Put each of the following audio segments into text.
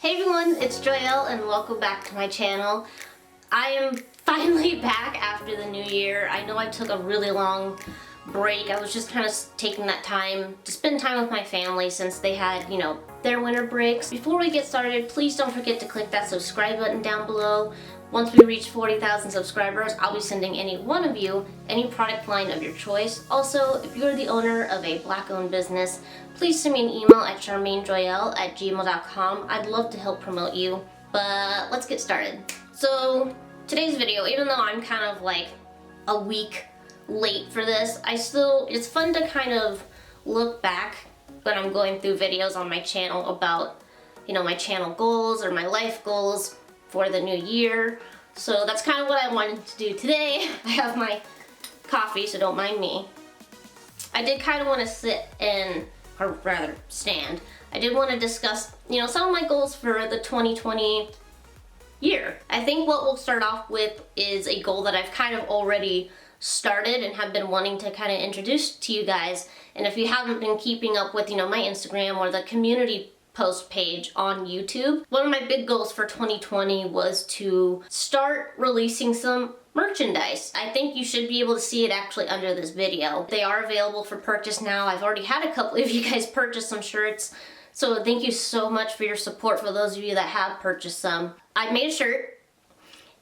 Hey everyone, it's Joyel and welcome back to my channel. I am finally back after the new year. I know I took a really long break. I was just kind of taking that time to spend time with my family since they had, their winter breaks. Before we get started, please don't forget to click that subscribe button down below. Once we reach 40,000 subscribers, I'll be sending any one of you any product line of your choice. Also, if you're the owner of a Black-owned business, please send me an email at sharmainejoyel@gmail.com. I'd love to help promote you, but let's get started. So, today's video, even though I'm kind of like a week late for this, it's fun to kind of look back when I'm going through videos on my channel about, my channel goals or my life goals for the new year. So that's kind of what I wanted to do today. I have my coffee, so don't mind me. I did kind of want to stand. I did want to discuss, some of my goals for the 2020 year. I think what we'll start off with is a goal that I've kind of already started and have been wanting to kind of introduce to you guys. And if you haven't been keeping up with, my Instagram or the community post page on YouTube, one of my big goals for 2020 was to start releasing some merchandise. I think you should be able to see it actually under this video. They are available for purchase now. I've already had a couple of you guys purchase some shirts, so thank you so much for your support for those of you that have purchased some. I made a shirt,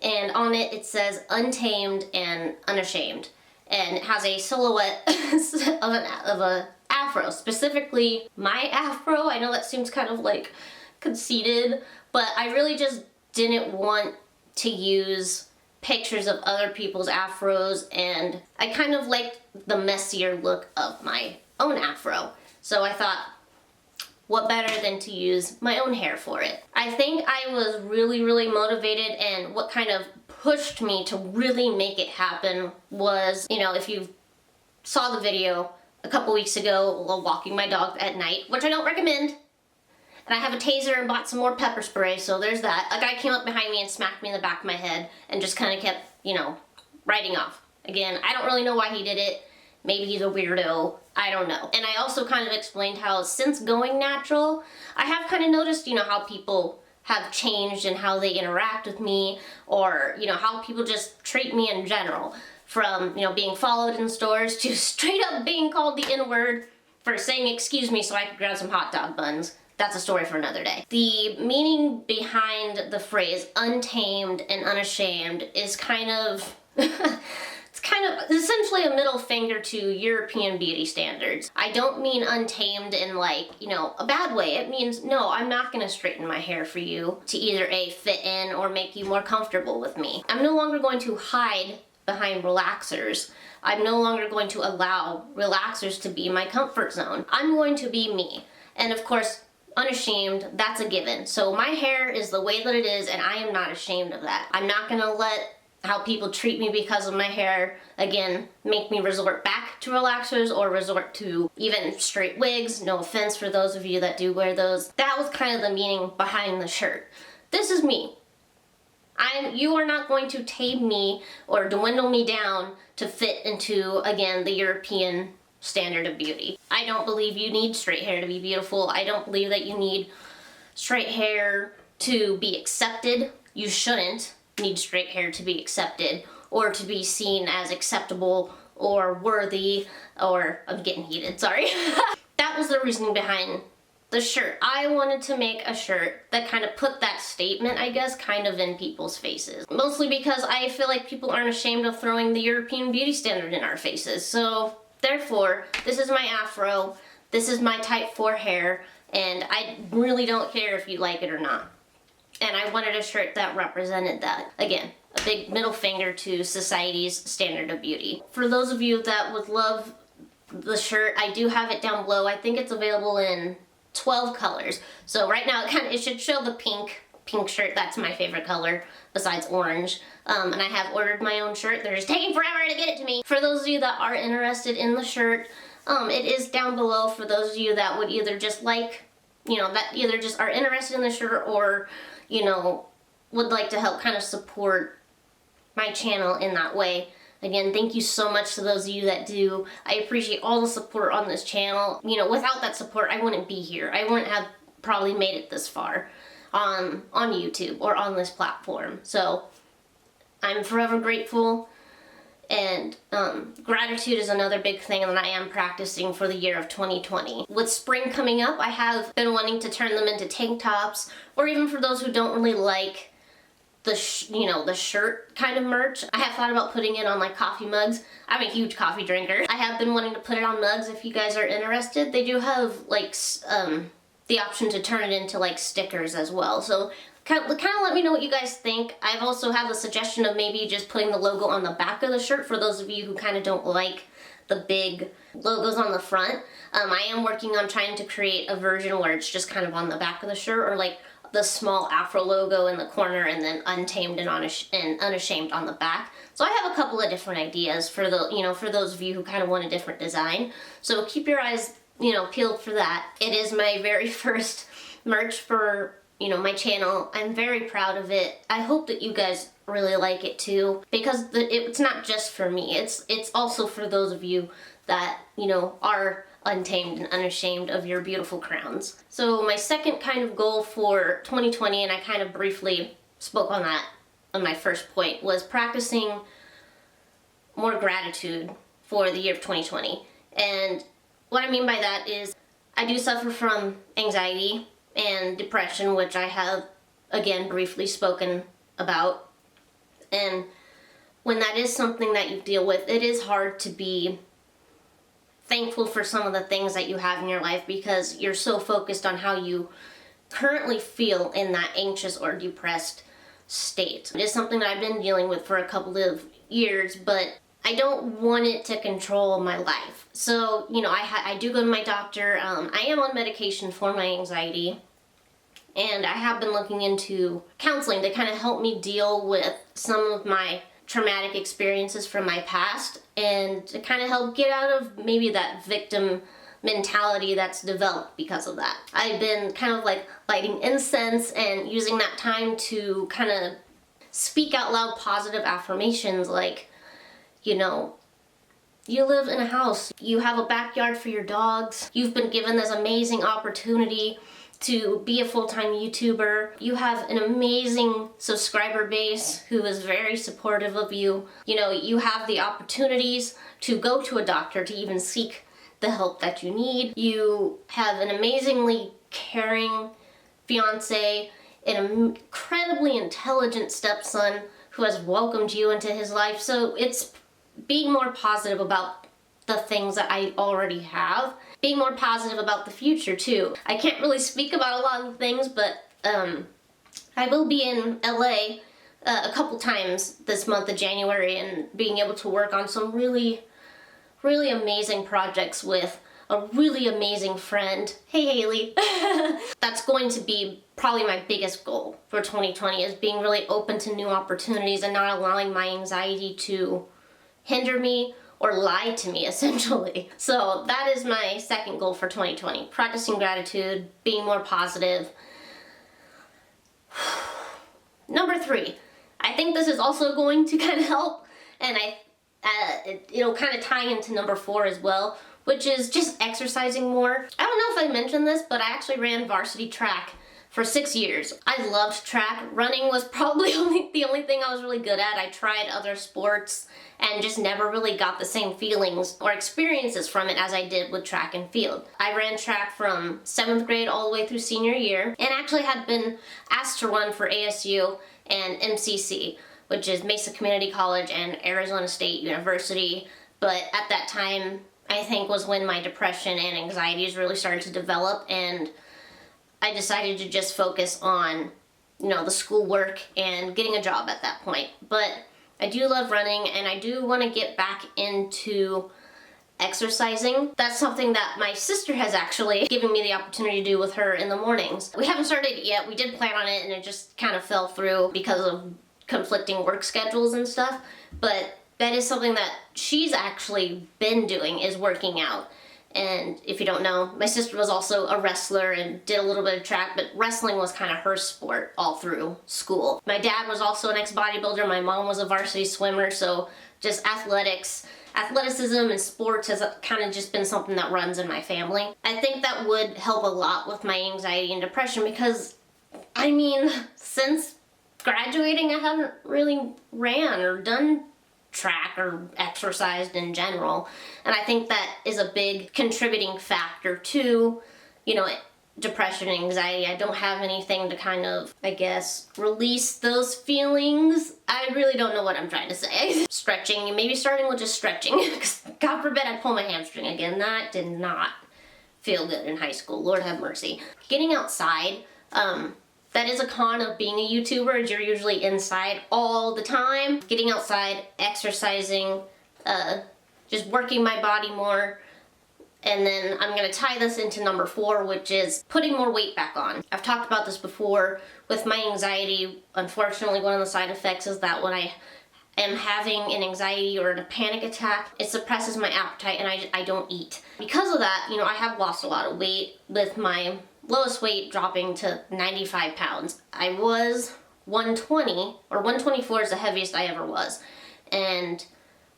and on it says Untamed and Unashamed, and it has a silhouette of a afro, specifically my afro. I know that seems kind of like conceited, but I really just didn't want to use pictures of other people's afros, and I kind of liked the messier look of my own afro. So I thought, what better than to use my own hair for it? I think I was really motivated, and what kind of pushed me to really make it happen was, if you saw the video a couple weeks ago while walking my dog at night, which I don't recommend, and I have a taser and bought some more pepper spray, so there's that. A guy came up behind me and smacked me in the back of my head and just kind of kept, riding off. Again, I don't really know why he did it. Maybe he's a weirdo. I don't know. And I also kind of explained how since going natural, I have kind of noticed, how people have changed and how they interact with me, or, how people just treat me in general. From, being followed in stores to straight up being called the N-word for saying excuse me so I could grab some hot dog buns. That's a story for another day. The meaning behind the phrase untamed and unashamed is kind of, it's kind of essentially a middle finger to European beauty standards. I don't mean untamed in like, a bad way. It means, no, I'm not gonna straighten my hair for you to either A, fit in or make you more comfortable with me. I'm no longer going to hide behind relaxers. I'm no longer going to allow relaxers to be my comfort zone. I'm going to be me. And of course, unashamed, that's a given. So my hair is the way that it is, and I am not ashamed of that. I'm not gonna let how people treat me because of my hair, again, make me resort back to relaxers or resort to even straight wigs. No offense for those of you that do wear those. That was kind of the meaning behind the shirt. This is me. You are not going to tame me or dwindle me down to fit into, again, the European standard of beauty. I don't believe you need straight hair to be beautiful. I don't believe that you need straight hair to be accepted. You shouldn't need straight hair to be accepted or to be seen as acceptable or worthy, or I'm getting heated, sorry. That was the reasoning behind the shirt. I wanted to make a shirt that kind of put that statement, I guess, kind of in people's faces. Mostly because I feel like people aren't ashamed of throwing the European beauty standard in our faces. So, therefore, this is my afro, this is my type 4 hair, and I really don't care if you like it or not. And I wanted a shirt that represented that. Again, a big middle finger to society's standard of beauty. For those of you that would love the shirt, I do have it down below. I think it's available in 12 colors. So right now it should show the pink shirt. That's my favorite color besides orange. And I have ordered my own shirt. They're just taking forever to get it to me. For those of you that are interested in the shirt, it is down below for those of you that would either just like, that either just are interested in the shirt or, would like to help kind of support my channel in that way. Again, thank you so much to those of you that do. I appreciate all the support on this channel. Without that support, I wouldn't be here. I wouldn't have probably made it this far. on YouTube or on this platform. So I'm forever grateful, and gratitude is another big thing that I am practicing for the year of 2020. With spring coming up, I have been wanting to turn them into tank tops, or even for those who don't really like the shirt kind of merch, I have thought about putting it on like coffee mugs. I'm a huge coffee drinker. I have been wanting to put it on mugs if you guys are interested. They do have like the option to turn it into like stickers as well. So kind of let me know what you guys think. I've also had the suggestion of maybe just putting the logo on the back of the shirt for those of you who kind of don't like the big logos on the front. I am working on trying to create a version where it's just kind of on the back of the shirt, or like the small Afro logo in the corner and then Untamed and Unashamed on the back. So I have a couple of different ideas for for those of you who kind of want a different design. So keep your eyes, peeled for that. It is my very first merch for, my channel. I'm very proud of it. I hope that you guys really like it too, because it's not just for me. It's also for those of you that, are untamed and unashamed of your beautiful crowns. So my second kind of goal for 2020, and I kind of briefly spoke on that on my first point, was practicing more gratitude for the year of 2020. And what I mean by that is I do suffer from anxiety and depression, which I have, again, briefly spoken about. And when that is something that you deal with, it is hard to be thankful for some of the things that you have in your life, because you're so focused on how you currently feel in that anxious or depressed state. It is something that I've been dealing with for a couple of years, but I don't want it to control my life. So, I do go to my doctor. I am on medication for my anxiety, and I have been looking into counseling to kind of help me deal with some of my traumatic experiences from my past, and to kind of help get out of maybe that victim mentality that's developed because of that. I've been kind of like lighting incense and using that time to kind of speak out loud positive affirmations like, you live in a house, you have a backyard for your dogs, you've been given this amazing opportunity to be a full-time YouTuber. You have an amazing subscriber base who is very supportive of you. You have the opportunities to go to a doctor to even seek the help that you need. You have an amazingly caring fiance, an incredibly intelligent stepson who has welcomed you into his life. So it's being more positive about the things that I already have. Being more positive about the future too. I can't really speak about a lot of things, but I will be in LA a couple times this month of January, and being able to work on some really, really amazing projects with a really amazing friend. Hey Haley. That's going to be probably my biggest goal for 2020, is being really open to new opportunities and not allowing my anxiety to hinder me or lie to me, essentially. So that is my second goal for 2020. Practicing gratitude, being more positive. Number 3, I think this is also going to kind of help, and it'll kind of tie into number 4 as well, which is just exercising more. I don't know if I mentioned this, but I actually ran varsity track for 6 years. I loved track. Running was probably the only thing I was really good at. I tried other sports and just never really got the same feelings or experiences from it as I did with track and field. I ran track from 7th grade all the way through senior year, and actually had been asked to run for ASU and MCC, which is Mesa Community College and Arizona State University. But at that time, I think was when my depression and anxieties really started to develop, and I decided to just focus on, the schoolwork and getting a job at that point. But I do love running, and I do want to get back into exercising. That's something that my sister has actually given me the opportunity to do with her in the mornings. We haven't started it yet. We did plan on it, and it just kind of fell through because of conflicting work schedules and stuff. But that is something that she's actually been doing, is working out. And if you don't know, my sister was also a wrestler and did a little bit of track, but wrestling was kind of her sport all through school. My dad was also an ex-bodybuilder. My mom was a varsity swimmer, so just athleticism and sports has kind of just been something that runs in my family. I think that would help a lot with my anxiety and depression, because I mean, since graduating, I haven't really ran or done track or exercised in general. And I think that is a big contributing factor to, you know, depression and anxiety. I don't have anything to kind of, I guess, release those feelings. I really don't know what I'm trying to say. Stretching, maybe starting with just stretching, because God forbid I pull my hamstring again. That did not feel good in high school. Lord have mercy. Getting outside, that is a con of being a YouTuber, is you're usually inside all the time. Getting outside, exercising, just working my body more. And then I'm gonna tie this into number 4, which is putting more weight back on. I've talked about this before with my anxiety. Unfortunately, one of the side effects is that when I am having an anxiety or a panic attack, it suppresses my appetite and I don't eat. Because of that, you know, I have lost a lot of weight, with my lowest weight dropping to 95 pounds. I was 120, or 124 is the heaviest I ever was. And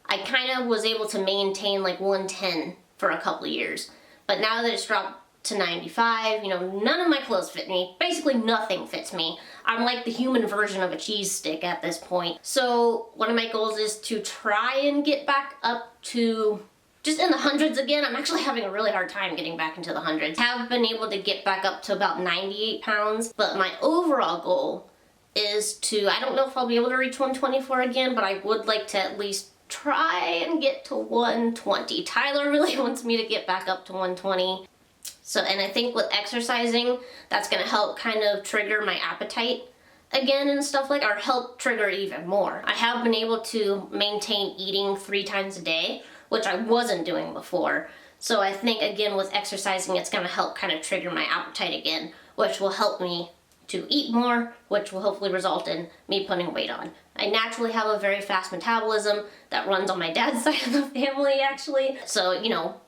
I kind of was able to maintain like 110 for a couple of years. But now that it's dropped to 95, you know, none of my clothes fit me. Basically nothing fits me. I'm like the human version of a cheese stick at this point. So one of my goals is to try and get back up to just in the hundreds again. I'm actually having a really hard time getting back into the hundreds. Have been able to get back up to about 98 pounds, but my overall goal is to, I don't know if I'll be able to reach 124 again, but I would like to at least try and get to 120. Tyler really wants me to get back up to 120. So, and I think with exercising, that's gonna help kind of trigger my appetite again and stuff like, or help trigger it even more. I have been able to maintain eating 3 times a day, which I wasn't doing before. So I think again with exercising, it's gonna help kind of trigger my appetite again, which will help me to eat more, which will hopefully result in me putting weight on. I naturally have a very fast metabolism that runs on my dad's side of the family, actually. So, you know,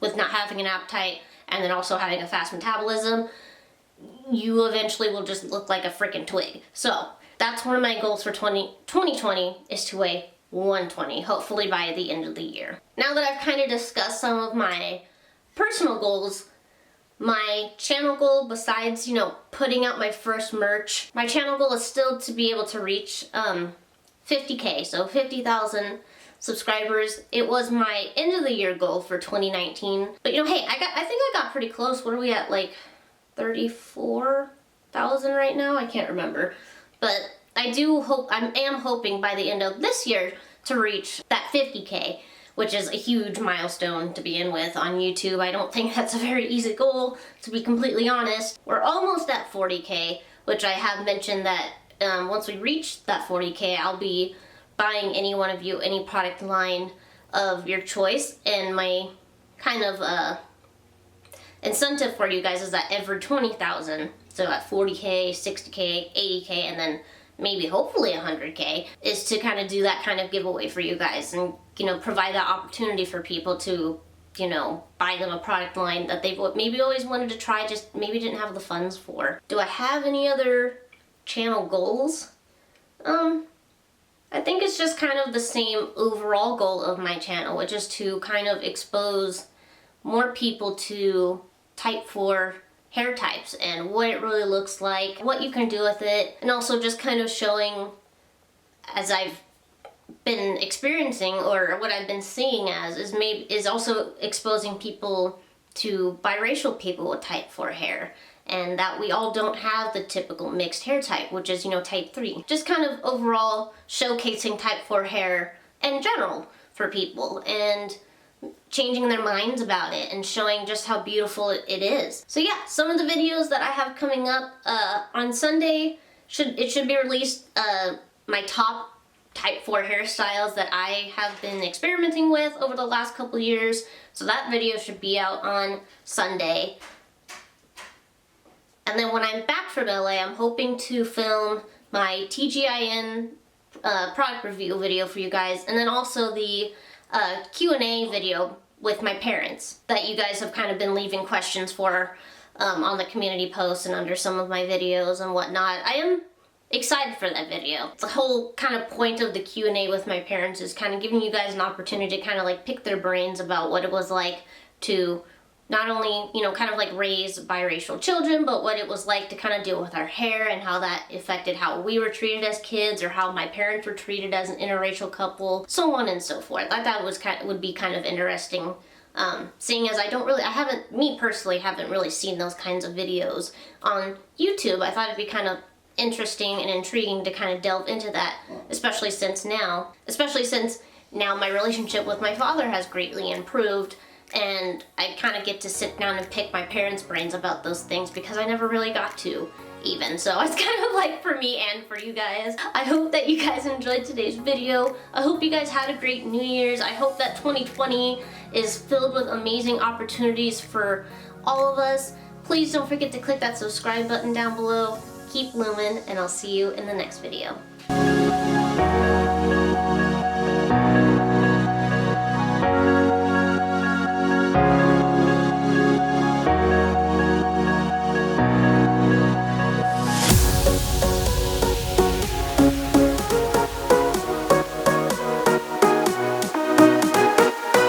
with not having an appetite and then also having a fast metabolism, you eventually will just look like a freaking twig. So that's one of my goals for 2020 is to weigh 120, hopefully by the end of the year. Now that I've kind of discussed some of my personal goals, my channel goal, besides, you know, putting out my first merch, my channel goal is still to be able to reach 50K, so 50,000 subscribers. It was my end of the year goal for 2019. But you know, hey, I think I got pretty close. What are we at, like 34,000 right now? I can't remember. But I am hoping by the end of this year to reach that 50K. Which is a huge milestone to begin with on YouTube. I don't think that's a very easy goal, to be completely honest. We're almost at 40K, which I have mentioned that once we reach that 40K, I'll be buying any one of you any product line of your choice. And my kind of incentive for you guys is that every 20,000, so at 40K, 60K, 80K, and then maybe hopefully 100K, is to kind of do that kind of giveaway for you guys and, you know, provide that opportunity for people to, you know, buy them a product line that they've maybe always wanted to try, just maybe didn't have the funds for. Do I have any other channel goals? I think it's just kind of the same overall goal of my channel, which is to kind of expose more people to type 4 hair types and what it really looks like, what you can do with it, and also just kind of showing, as I've been experiencing or what I've been seeing as, is also exposing people to biracial people with type 4 hair, and that we all don't have the typical mixed hair type, which is, you know, type 3. Just kind of overall showcasing type 4 hair in general for people and changing their minds about it and showing just how beautiful it is. So yeah, some of the videos that I have coming up on Sunday, should be released, my top type 4 hairstyles that I have been experimenting with over the last couple years. So that video should be out on Sunday. And then when I'm back from LA, I'm hoping to film my TGIN product review video for you guys, and then also the Q&A video with my parents that you guys have kind of been leaving questions for on the community posts and under some of my videos and whatnot. I am excited for that video. The whole kind of point of the Q&A with my parents is kind of giving you guys an opportunity to kind of like pick their brains about what it was like to not only, you know, kind of like raise biracial children, but what it was like to kind of deal with our hair and how that affected how we were treated as kids or how my parents were treated as an interracial couple, so on and so forth. I thought it would be kind of interesting, seeing as me personally haven't really seen those kinds of videos on YouTube. I thought it'd be kind of interesting and intriguing to kind of delve into that, especially since now my relationship with my father has greatly improved, and I kind of get to sit down and pick my parents' brains about those things because I never really got to even. So it's kind of like for me and for you guys. I hope that you guys enjoyed today's video. I hope you guys had a great New Year's. I hope that 2020 is filled with amazing opportunities for all of us. Please don't forget to click that subscribe button down below. Keep blooming, and I'll see you in the next video.